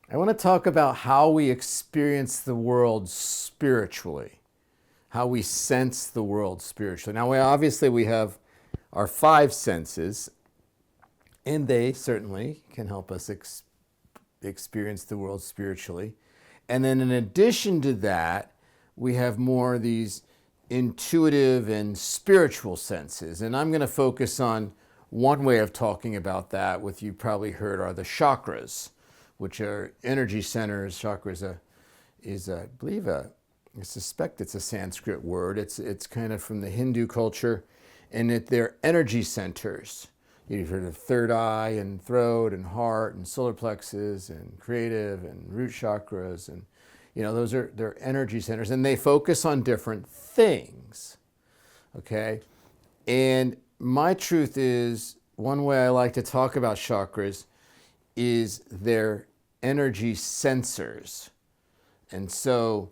I want to talk about how we experience the world spiritually, how we sense the world spiritually. Now, obviously we have our five senses, and they certainly can help us experience the world spiritually. And then in addition to that, we have more of these intuitive and spiritual senses. And I'm going to focus on one way of talking about that, which you probably heard are the chakras, which are energy centers. Chakra I believe, I suspect it's a Sanskrit word. It's kind of from the Hindu culture, and they're energy centers. You've heard of third eye and throat and heart and solar plexus and creative and root chakras, and they're energy centers, and they focus on different things. Okay, and my truth is, one way I like to talk about chakras is they're energy sensors. And so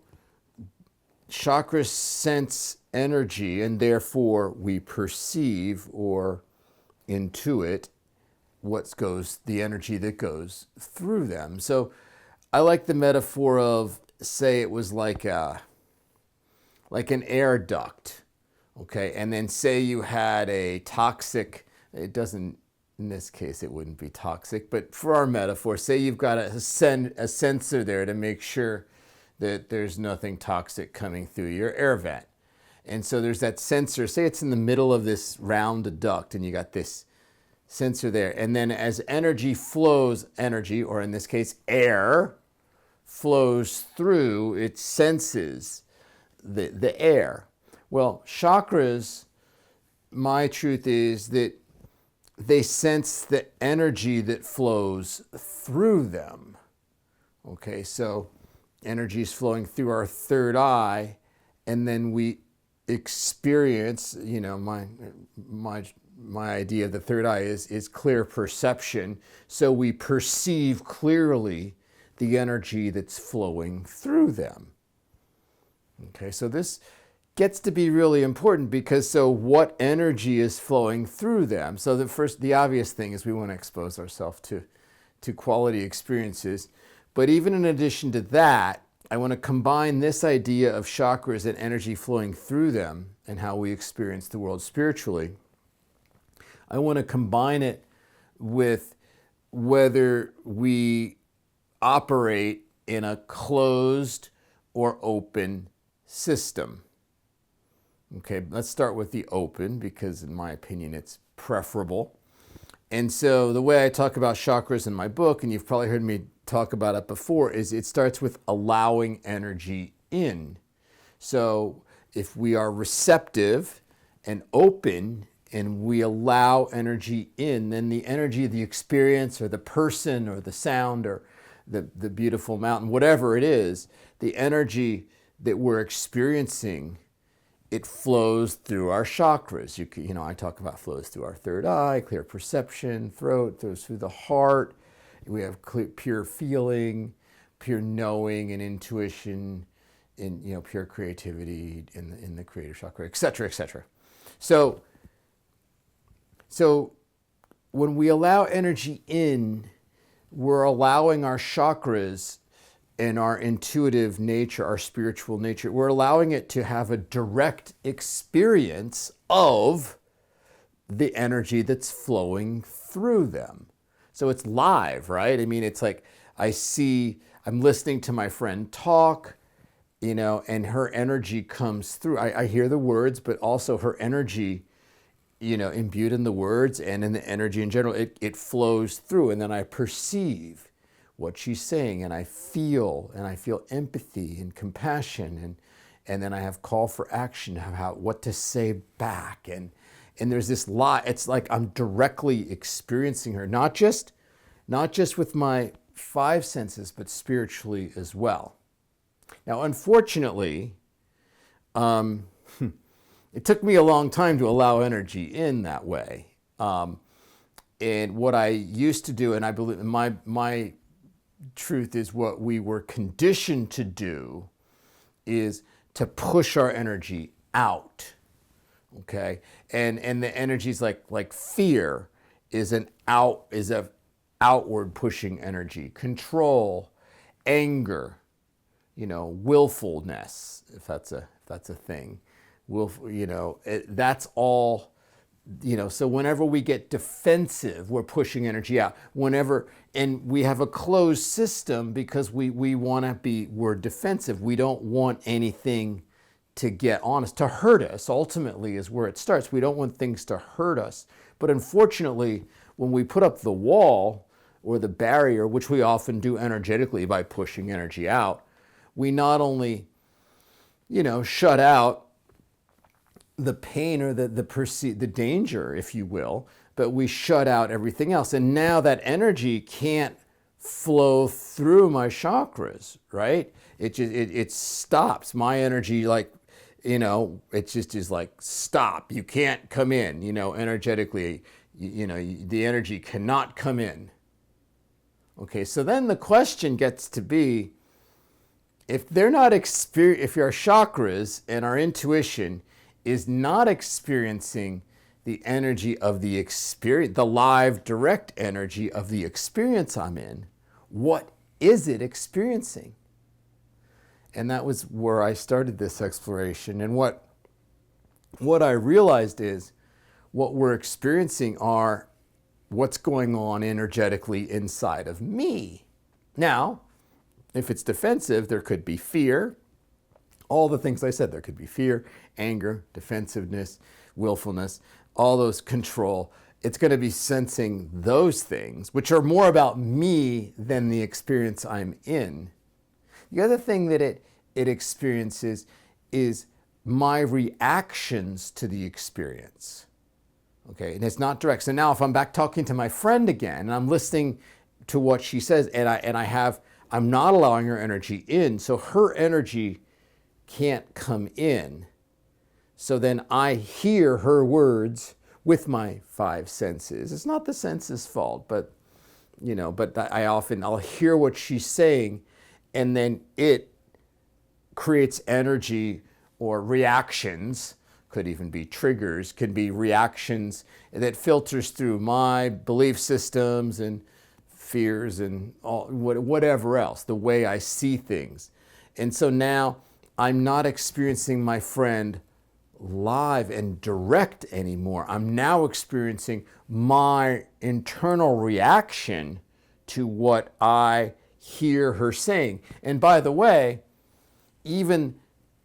chakras sense energy, and therefore we perceive or intuit the energy that goes through them. So I like the metaphor of, say it was like an air duct. Okay, and then say you had a toxic, it doesn't, in this case it wouldn't be toxic, but for our metaphor, say you've got a sensor there to make sure that there's nothing toxic coming through your air vent. And so there's that sensor, say it's in the middle of this round duct, and you got this sensor there. And then as energy flows, or in this case air, flows through, it senses the air. Well, chakras, my truth is that they sense the energy that flows through them. Okay, so energy is flowing through our third eye, and then we experience, my idea of the third eye is clear perception. So we perceive clearly the energy that's flowing through them. Okay, so this gets to be really important, because so what energy is flowing through them? So the obvious thing is we want to expose ourselves to quality experiences. But even in addition to that, I want to combine this idea of chakras and energy flowing through them and how we experience the world spiritually. I want to combine it with whether we operate in a closed or open system. Okay, let's start with the open, because in my opinion it's preferable. And so the way I talk about chakras in my book, and you've probably heard me talk about it before, is it starts with allowing energy in. So if we are receptive and open and we allow energy in, then the energy of the experience or the person or the sound or the beautiful mountain, whatever it is, the energy that we're experiencing, it flows through our chakras. I talk about flows through our third eye, clear perception, throat, goes through the heart. We have pure feeling, pure knowing and intuition, in pure creativity in the creative chakra, et cetera, et cetera. So when we allow energy in, we're allowing our chakras and our intuitive nature, our spiritual nature, we're allowing it to have a direct experience of the energy that's flowing through them. So it's live, right? I mean, it's like I'm listening to my friend talk, and her energy comes through. I hear the words, but also her energy, imbued in the words and in the energy in general, it flows through. And then I perceive what she's saying, and I feel empathy and compassion, and then I have call for action, what to say back, and there's this lot. It's like I'm directly experiencing her, not just with my five senses, but spiritually as well. Now, unfortunately, it took me a long time to allow energy in that way. And what I used to do, and I believe my truth is what we were conditioned to do, is to push our energy out. Okay, and the energies like fear is a outward pushing energy. Control anger, willfulness, if that's a thing. That's all, so whenever we get defensive, we're pushing energy out. And we have a closed system because we're defensive. We don't want anything to get on us, to hurt us, ultimately is where it starts. We don't want things to hurt us. But unfortunately, when we put up the wall or the barrier, which we often do energetically by pushing energy out, we not only, shut out the pain or the danger, if you will, but we shut out everything else. And now that energy can't flow through my chakras, right? It stops. My energy, it just is like, stop. You can't come in, energetically, the energy cannot come in. Okay, so then the question gets to be, if our chakras and our intuition is not experiencing the energy of the experience, the live, direct energy of the experience I'm in, what is it experiencing? And that was where I started this exploration. And what I realized is what we're experiencing are what's going on energetically inside of me. Now, if it's defensive, there could be fear. All the things I said, there could be fear, anger, defensiveness, willfulness, all those control. It's going to be sensing those things, which are more about me than the experience I'm in. The other thing that it experiences is my reactions to the experience. Okay, and it's not direct. So now if I'm back talking to my friend again, and I'm listening to what she says, and I'm not allowing her energy in, so her energy can't come in. So then I hear her words with my five senses. It's not the senses' fault, but I'll hear what she's saying, and then it creates energy or reactions, could even be triggers, could be reactions that filters through my belief systems and fears and whatever else, the way I see things. And so now I'm not experiencing my friend live and direct anymore. I'm now experiencing my internal reaction to what I hear her saying. And by the way, even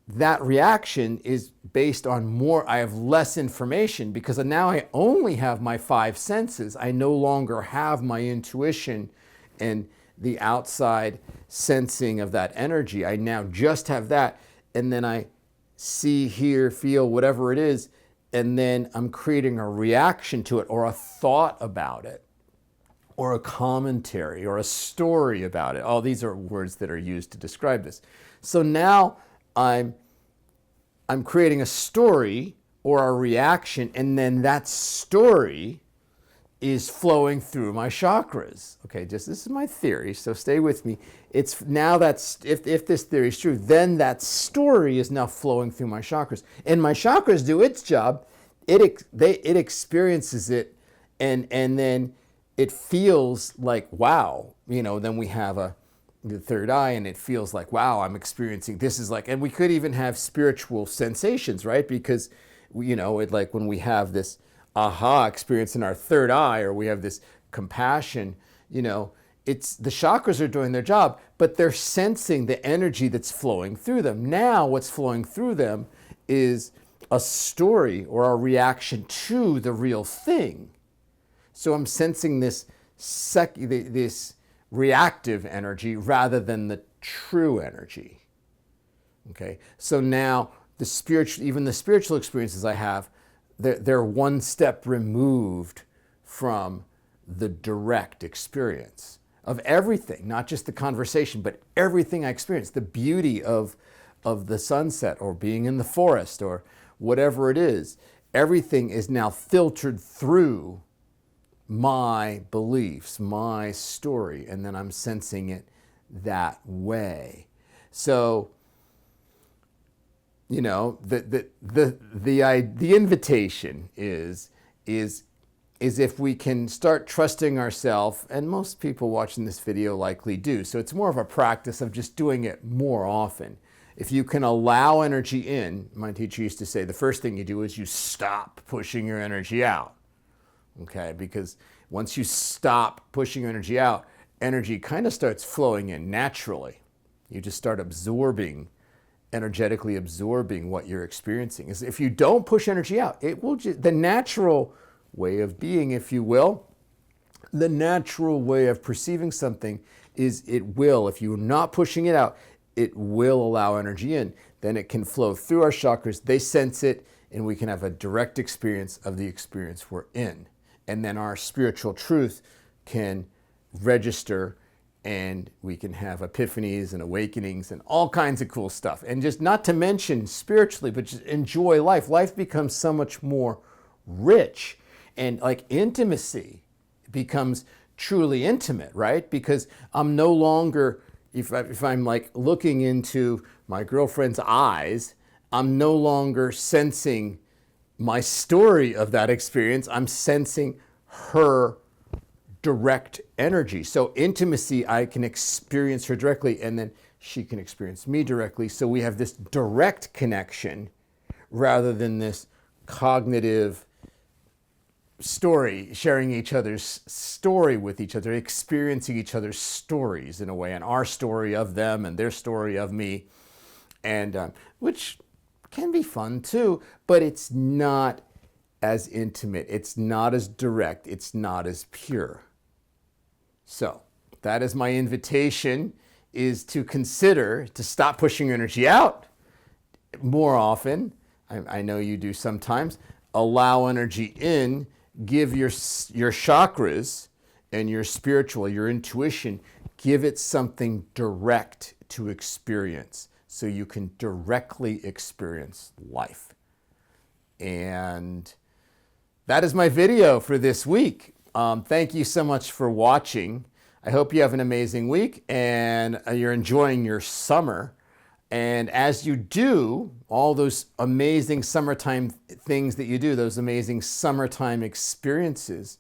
that reaction is based on I have less information because now I only have my five senses. I no longer have my intuition and the outside sensing of that energy. I now just have that, and then I see, hear, feel, whatever it is, and then I'm creating a reaction to it or a thought about it or a commentary or a story about it. All these are words that are used to describe this. So now I'm creating a story or a reaction, and then that story is flowing through my chakras. Okay, this is my theory, so stay with me. It's now if this theory is true, then that story is now flowing through my chakras, and my chakras do its job. It experiences it, and then it feels like, wow. Then we have the third eye, and it feels like, wow, I'm experiencing this is like, and we could even have spiritual sensations, right? Because when we have this aha experience in our third eye, or we have this compassion, it's the chakras are doing their job, but they're sensing the energy that's flowing through them. Now what's flowing through them is a story or a reaction to the real thing. So I'm sensing this reactive energy rather than the true energy. Okay, so now even the spiritual experiences I have, they're one step removed from the direct experience of everything, not just the conversation, but everything I experience, the beauty of the sunset or being in the forest or whatever it is. Everything is now filtered through my beliefs, my story, and then I'm sensing it that way. So, the invitation is is if we can start trusting ourselves, and most people watching this video likely do. So it's more of a practice of just doing it more often. If you can allow energy in, my teacher used to say, the first thing you do is you stop pushing your energy out. Okay, because once you stop pushing energy out, energy kind of starts flowing in naturally. You just start energetically absorbing what you're experiencing. If you don't push energy out, it will just, the natural way of being, if you will, the natural way of perceiving something is it will, if you're not pushing it out, it will allow energy in. Then it can flow through our chakras, they sense it, and we can have a direct experience of the experience we're in. And then our spiritual truth can register, and we can have epiphanies and awakenings and all kinds of cool stuff. And just not to mention spiritually, but just enjoy life. Life becomes so much more rich, and like intimacy becomes truly intimate, right? Because I'm no longer, if I'm like looking into my girlfriend's eyes, I'm no longer sensing my story of that experience. I'm sensing her direct energy. So intimacy, I can experience her directly, and then she can experience me directly. So we have this direct connection rather than this cognitive story, sharing each other's story with each other, experiencing each other's stories in a way, and our story of them and their story of me, and which can be fun too, but it's not as intimate, it's not as direct, it's not as pure. So that is my invitation, is to consider to stop pushing energy out more often. I know you do sometimes. Allow energy in. Give your chakras and your spiritual, your intuition, give it something direct to experience so you can directly experience life. And that is my video for this week. Thank you so much for watching. I hope you have an amazing week and you're enjoying your summer. And as you do all those amazing summertime things that you do, those amazing summertime experiences,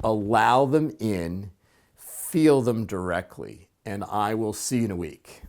allow them in, feel them directly, and I will see you in a week.